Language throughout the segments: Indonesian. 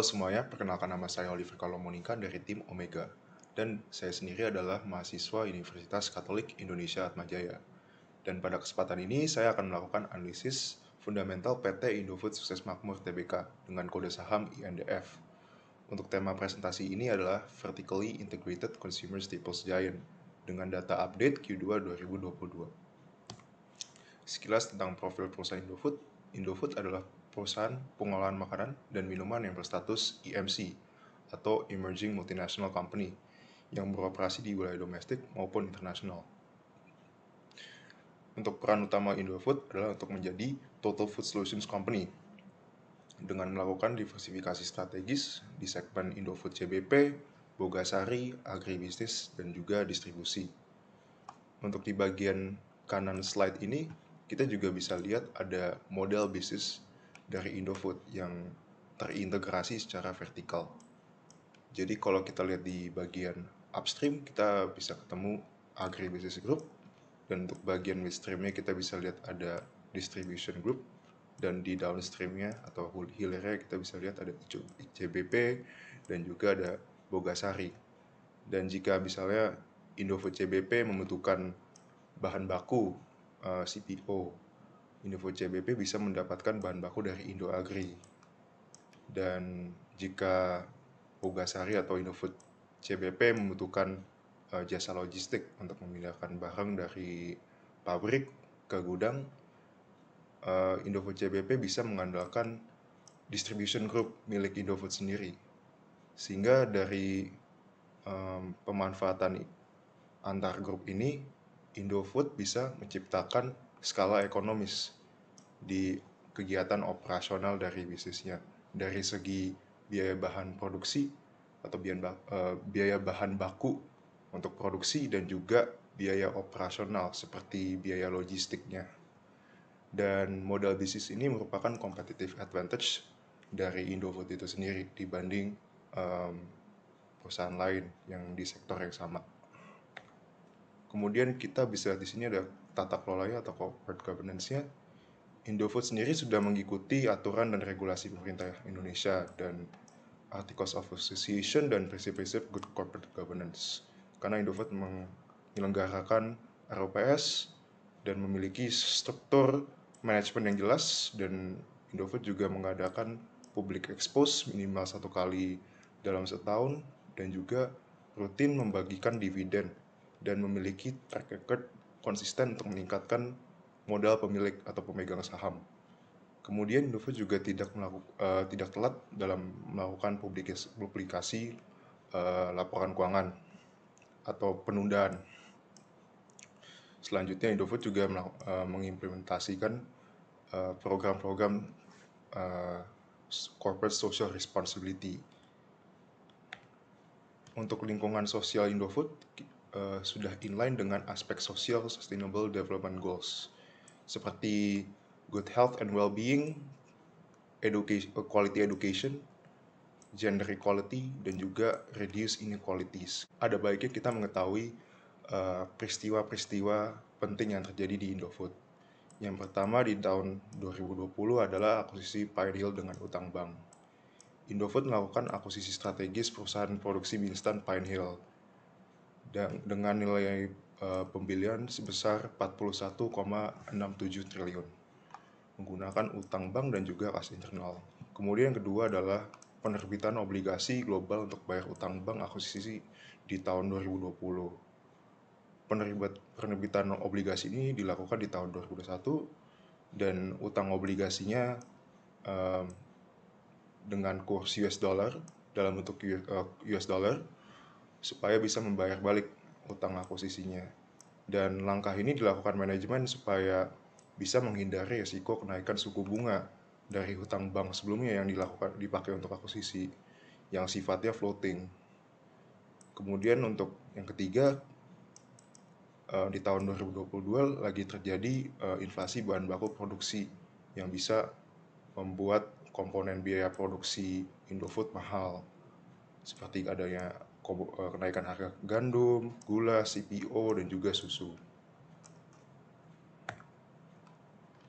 semuanya, perkenalkan nama saya Oliver Kalomonika dari tim Omega. Dan saya sendiri adalah mahasiswa Universitas Katolik Indonesia Atmajaya. Dan pada kesempatan ini saya akan melakukan analisis fundamental PT Indofood Sukses Makmur Tbk dengan kode saham INDF. Untuk tema presentasi ini adalah Vertically Integrated Consumer Staples Giant dengan data update Q2 2022. Sekilas tentang profil perusahaan Indofood. Indofood adalah perusahaan pengolahan makanan dan minuman yang berstatus EMC atau Emerging Multinational Company yang beroperasi di wilayah domestik maupun internasional. Untuk peran utama Indofood adalah untuk menjadi Total Food Solutions Company dengan melakukan diversifikasi strategis di segmen Indofood CBP, Bogasari, agribisnis, dan juga distribusi. Untuk di bagian kanan slide ini, kita juga bisa lihat ada model bisnis dari Indofood yang terintegrasi secara vertikal. Jadi kalau kita lihat di bagian upstream, kita bisa ketemu Agribusiness Group, dan untuk bagian midstreamnya kita bisa lihat ada Distribution Group, dan di downstreamnya atau hilirnya kita bisa lihat ada CBP dan juga ada Bogasari. Dan jika misalnya Indofood CBP membutuhkan bahan baku CPO, Indofood CBP bisa mendapatkan bahan baku dari Indo Agri. Dan jika Bogasari atau Indofood CBP membutuhkan jasa logistik untuk memindahkan barang dari pabrik ke gudang, Indofood CBP bisa mengandalkan distribution group milik Indofood sendiri. Sehingga dari pemanfaatan antar grup ini, Indofood bisa menciptakan skala ekonomis di kegiatan operasional dari bisnisnya. Dari segi biaya bahan produksi atau biaya bahan baku untuk produksi dan juga biaya operasional seperti biaya logistiknya. Dan modal bisnis ini merupakan competitive advantage dari Indofood itu sendiri dibanding perusahaan lain yang di sektor yang sama. Kemudian kita bisa di sini ada tata kelolanya atau corporate governance-nya. Indofood sendiri sudah mengikuti aturan dan regulasi pemerintah Indonesia dan Articles of Association dan prinsip-prinsip good corporate governance. Karena Indofood menyelenggarakan ROPS dan memiliki struktur manajemen yang jelas, dan Indofood juga mengadakan public expose minimal 1 kali dalam setahun dan juga rutin membagikan dividen dan memiliki track record konsisten untuk meningkatkan modal pemilik atau pemegang saham. Kemudian Indofood juga tidak telat dalam melakukan publikasi laporan keuangan atau penundaan. Selanjutnya Indofood juga mengimplementasikan program-program corporate social responsibility. Untuk lingkungan sosial Indofood sudah inline dengan aspek social sustainable development goals seperti good health and well-being, quality education, gender equality, dan juga reduce inequalities. Ada baiknya kita mengetahui peristiwa-peristiwa penting yang terjadi di Indofood. Yang pertama di tahun 2020 adalah akuisisi Pine Hill dengan utang bank. Indofood melakukan akuisisi strategis perusahaan produksi mie instan Pine Hill dengan nilai pembelian sebesar 41,67 triliun menggunakan utang bank dan juga kas internal. Kemudian yang kedua adalah penerbitan obligasi global untuk bayar utang bank akuisisi di tahun 2020. Penerbitan obligasi ini dilakukan di tahun 2021 dan utang obligasinya dengan kurs US dollar dalam bentuk US dollar supaya bisa membayar balik utang akuisisinya. Dan langkah ini dilakukan manajemen supaya bisa menghindari risiko kenaikan suku bunga dari hutang bank sebelumnya yang dipakai untuk akuisisi yang sifatnya floating. Kemudian untuk yang ketiga, di tahun 2022 lagi terjadi inflasi bahan baku produksi yang bisa membuat komponen biaya produksi Indofood mahal, seperti adanya kenaikan harga gandum, gula, CPO, dan juga susu.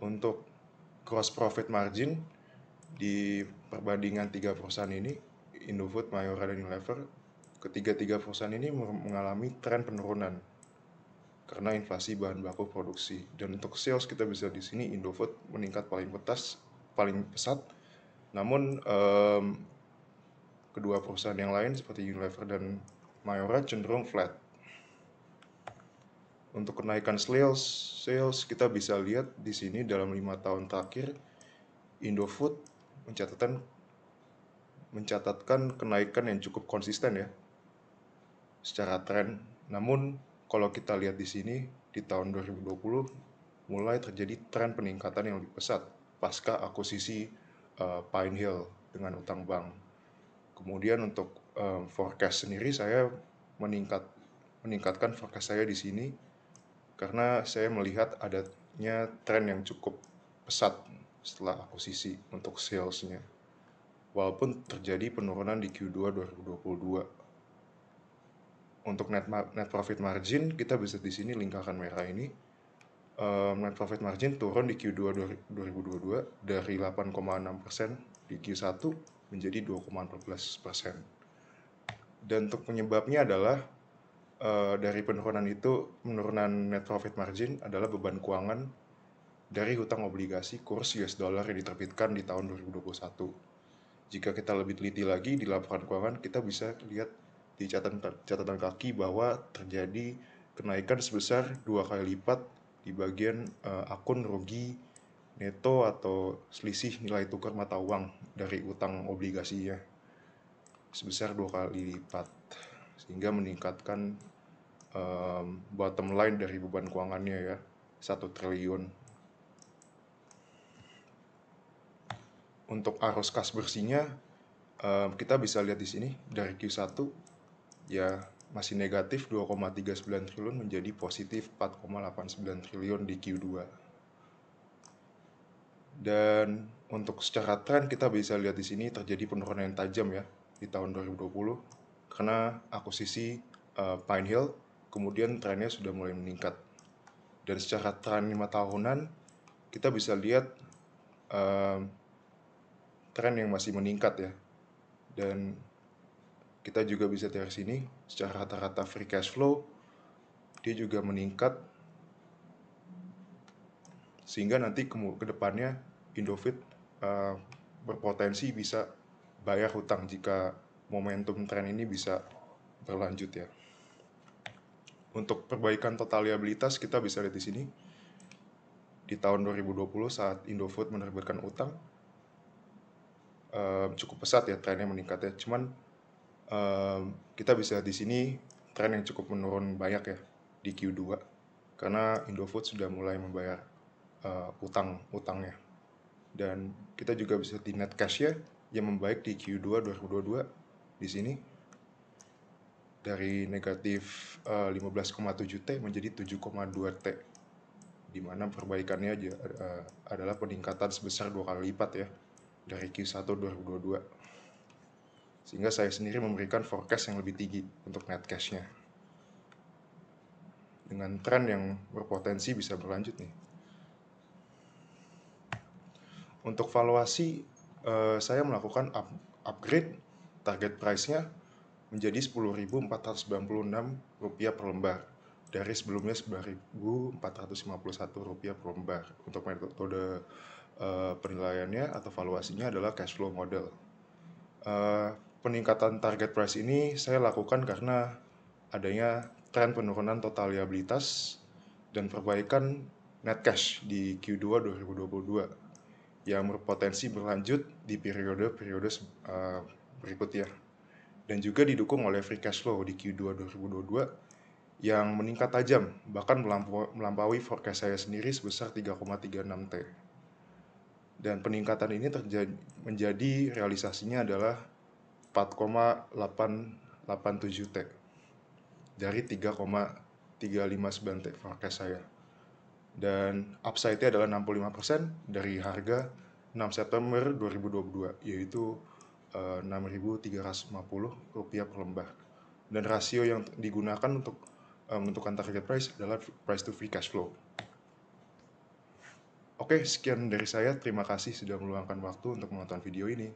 Untuk gross profit margin Di perbandingan tiga perusahaan ini, Indofood, Mayora, dan Unilever, ketiga-tiga perusahaan ini mengalami tren penurunan karena inflasi bahan baku produksi. Dan untuk sales kita bisa di sini Indofood meningkat paling pesat. Namun kedua perusahaan yang lain seperti Unilever dan Mayora cenderung flat. Untuk kenaikan sales kita bisa lihat di sini dalam 5 tahun terakhir Indofood mencatatkan kenaikan yang cukup konsisten ya secara tren. Namun kalau kita lihat di sini di tahun 2020 mulai terjadi tren peningkatan yang lebih pesat pasca akuisisi Pine Hill dengan utang bank. Kemudian untuk forecast sendiri saya meningkatkan forecast saya di sini karena saya melihat adanya tren yang cukup pesat setelah akuisisi untuk salesnya. Walaupun terjadi penurunan di Q2 2022. Untuk net profit margin kita bisa di sini lingkaran merah ini. Net profit margin turun di Q2 2022 dari 8,6% di Q1 menjadi 2,14%. Dan untuk penyebabnya adalah dari penurunan net profit margin adalah beban keuangan dari hutang obligasi kurs US dollar yang diterbitkan di tahun 2021. Jika kita lebih teliti lagi di laporan keuangan, kita bisa lihat di catatan kaki bahwa terjadi kenaikan sebesar 2 kali lipat di bagian akun rugi neto atau selisih nilai tukar mata uang dari utang obligasinya sebesar 2 kali lipat, sehingga meningkatkan bottom line dari beban keuangannya ya, 1 triliun. Untuk arus kas bersihnya kita bisa lihat di sini dari Q1 ya masih negatif 2,39 triliun menjadi positif 4,89 triliun di Q2. Dan untuk secara tren kita bisa lihat di sini terjadi penurunan yang tajam ya di tahun 2020 karena akuisisi Pine Hill, kemudian trennya sudah mulai meningkat. Dan secara tren 5 tahunan kita bisa lihat tren yang masih meningkat ya. Dan kita juga bisa dari sini secara rata-rata free cash flow dia juga meningkat, sehingga nanti ke depannya Indofood berpotensi bisa bayar hutang jika momentum tren ini bisa berlanjut ya. Untuk perbaikan total liabilitas kita bisa lihat di sini di tahun 2020 saat Indofood menerbitkan utang cukup pesat ya trennya meningkat ya. Cuman kita bisa di sini tren yang cukup menurun banyak ya di Q2 karena Indofood sudah mulai membayar utangnya. Dan kita juga bisa di net cash ya yang membaik di Q2 2022 di sini dari negatif 15,7 T menjadi 7,2 T, di mana perbaikannya adalah peningkatan sebesar 2 kali lipat ya dari Q1 2022. Sehingga saya sendiri memberikan forecast yang lebih tinggi untuk net cash-nya dengan tren yang berpotensi bisa berlanjut nih. Untuk valuasi saya melakukan upgrade target price-nya menjadi Rp10.496 per lembar dari sebelumnya Rp9.451 per lembar. Untuk metode penilaiannya atau valuasinya adalah cash flow model. Peningkatan target price ini saya lakukan karena adanya tren penurunan total liabilitas dan perbaikan net cash di Q2 2022 yang berpotensi berlanjut di periode-periode berikutnya. Dan juga didukung oleh free cash flow di Q2 2022 yang meningkat tajam, bahkan melampaui forecast saya sendiri sebesar 3,36 T. Dan peningkatan ini menjadi realisasinya adalah 4,887 T dari 3,359 T forecast saya. Dan upside-nya adalah 65% dari harga 6 September 2022 yaitu Rp6.350 per lembar. Dan rasio yang digunakan untuk menentukan target price adalah price to free cash flow. Oke, sekian dari saya. Terima kasih sudah meluangkan waktu untuk menonton video ini.